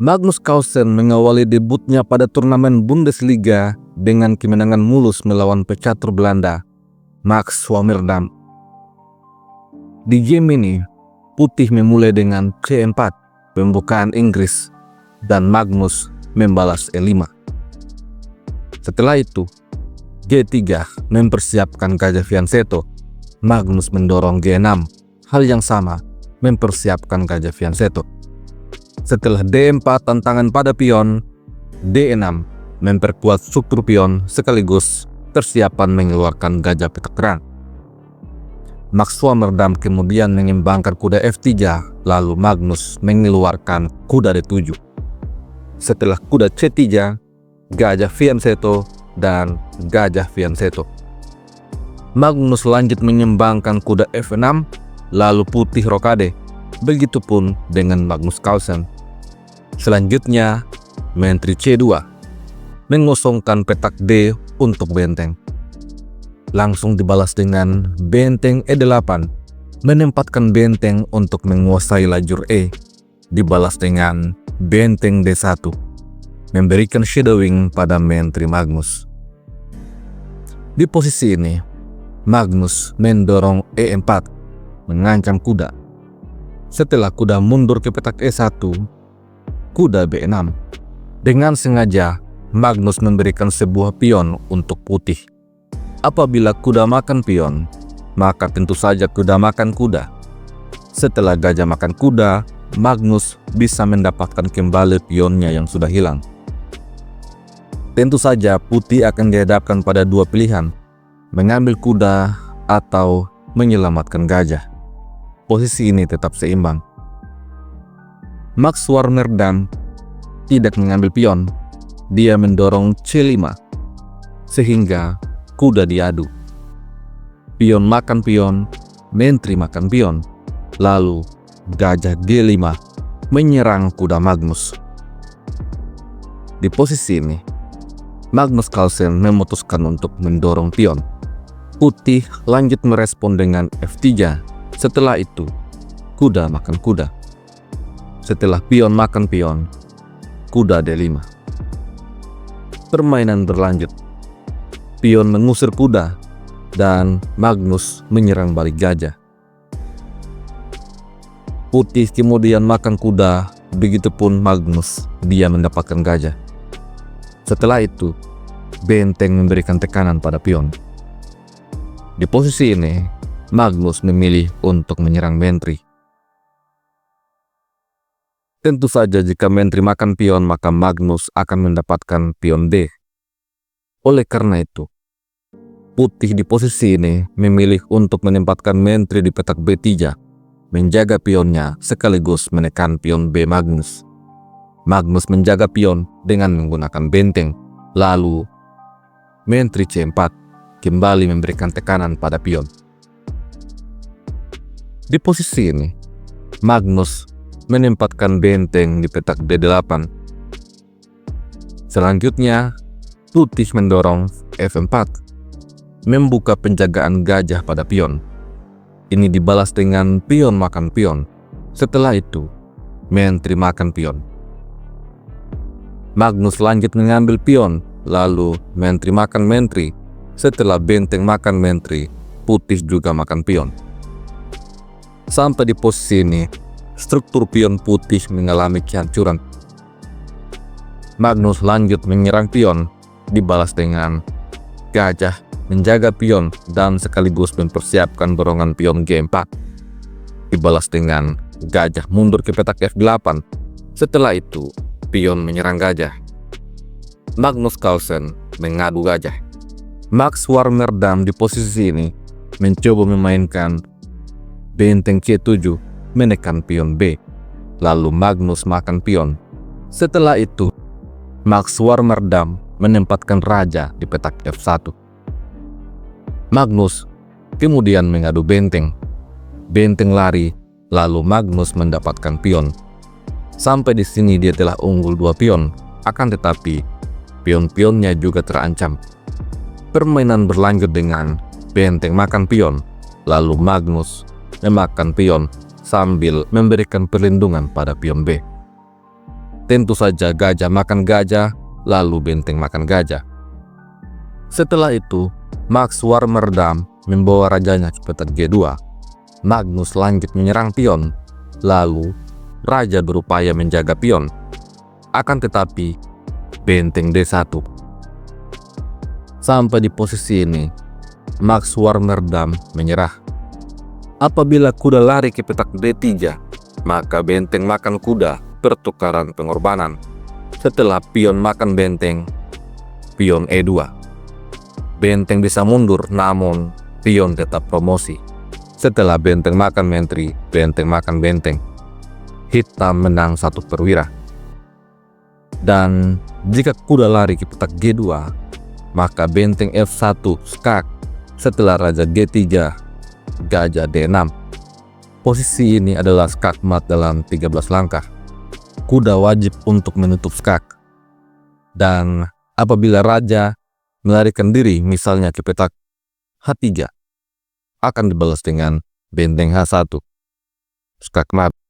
Magnus Carlsen mengawali debutnya pada turnamen Bundesliga dengan kemenangan mulus melawan pecatur Belanda, Max Swammerdam. Di game ini, Putih memulai dengan C4, pembukaan Inggris, dan Magnus membalas E5. Setelah itu, G3 mempersiapkan gajah Fianchetto, Magnus mendorong G6, hal yang sama mempersiapkan gajah Fianchetto. Setelah D4 tantangan pada pion, D6 memperkuat struktur pion sekaligus persiapan mengeluarkan gajah petak terang. Max Swammerdam kemudian mengembangkan kuda F3, lalu Magnus mengeluarkan kuda D7. Setelah kuda C3, gajah Fianchetto dan gajah Fianchetto. Magnus lanjut mengembangkan kuda F6, lalu Putih rokade. Begitupun dengan Magnus Carlsen. Selanjutnya, Menteri C2 mengosongkan petak D untuk benteng. Langsung dibalas dengan benteng E8, menempatkan benteng untuk menguasai lajur E. Dibalas dengan benteng D1, memberikan shadowing pada Menteri Magnus. Di posisi ini, Magnus mendorong E4, mengancam kuda. Setelah kuda mundur ke petak E1, kuda B6. Dengan sengaja, Magnus memberikan sebuah pion untuk Putih. Apabila kuda makan pion, maka tentu saja kuda makan kuda. Setelah gajah makan kuda, Magnus bisa mendapatkan kembali pionnya yang sudah hilang. Tentu saja Putih akan dihadapkan pada dua pilihan, mengambil kuda atau menyelamatkan gajah. Posisi ini tetap seimbang. Max Swammerdam tidak mengambil pion, dia mendorong C5, sehingga kuda diadu. Pion makan pion, menteri makan pion, lalu gajah D5 menyerang kuda Magnus. Di posisi ini, Magnus Carlsen memutuskan untuk mendorong pion. Putih lanjut merespon dengan F3. Setelah itu, kuda makan kuda. Setelah pion makan pion, kuda D5. Permainan berlanjut. Pion mengusir kuda dan Magnus menyerang balik gajah. Putih kemudian makan kuda, begitupun Magnus, dia mendapatkan gajah. Setelah itu, benteng memberikan tekanan pada pion. Di posisi ini, Magnus memilih untuk menyerang menteri. Tentu saja jika menteri makan pion, maka Magnus akan mendapatkan pion D. Oleh karena itu, Putih di posisi ini memilih untuk menempatkan menteri di petak B3, menjaga pionnya sekaligus menekan pion B Magnus. Magnus menjaga pion dengan menggunakan benteng, lalu menteri C4 kembali memberikan tekanan pada pion. Di posisi ini, Magnus menempatkan benteng di petak D8. Selanjutnya, Putih mendorong F4, membuka penjagaan gajah pada pion. Ini dibalas dengan pion makan pion. Setelah itu, menteri makan pion. Magnus lanjut mengambil pion, lalu menteri makan menteri. Setelah benteng makan menteri, Putih juga makan pion. Sampai di posisi ini, struktur pion Putih mengalami kehancuran. Magnus lanjut menyerang pion, dibalas dengan gajah menjaga pion dan sekaligus mempersiapkan dorongan pion G4. Dibalas dengan gajah mundur ke petak F8. Setelah itu, pion menyerang gajah. Magnus Carlsen mengadu gajah. Max Swammerdam di posisi ini mencoba memainkan benteng C7 menekan pion B, lalu Magnus makan pion. Setelah itu, Max Swammerdam menempatkan raja di petak F1. Magnus kemudian mengadu benteng. Benteng lari, lalu Magnus mendapatkan pion. Sampai di sini dia telah unggul 2 pion, akan tetapi pion-pionnya juga terancam. Permainan berlanjut dengan benteng makan pion, lalu Magnus memakan pion sambil memberikan perlindungan pada pion B. Tentu saja gajah makan gajah, lalu benteng makan gajah. Setelah itu, Max Warmerdam membawa rajanya ke petak G2. Magnus lanjut menyerang pion, lalu raja berupaya menjaga pion. Akan tetapi, benteng D1. Sampai di posisi ini, Max Warmerdam menyerah. Apabila kuda lari ke petak D3, maka benteng makan kuda, pertukaran pengorbanan. Setelah pion makan benteng, pion E2. Benteng bisa mundur, namun pion tetap promosi. Setelah benteng makan menteri, benteng makan benteng. Hitam menang 1 perwira. Dan jika kuda lari ke petak G2, maka benteng F1 skak. Setelah raja G3, gajah D6. Posisi ini adalah skakmat dalam 13 langkah. Kuda wajib untuk menutup skak. Dan apabila raja melarikan diri misalnya ke petak H3, akan dibalas dengan benteng H1. Skakmat.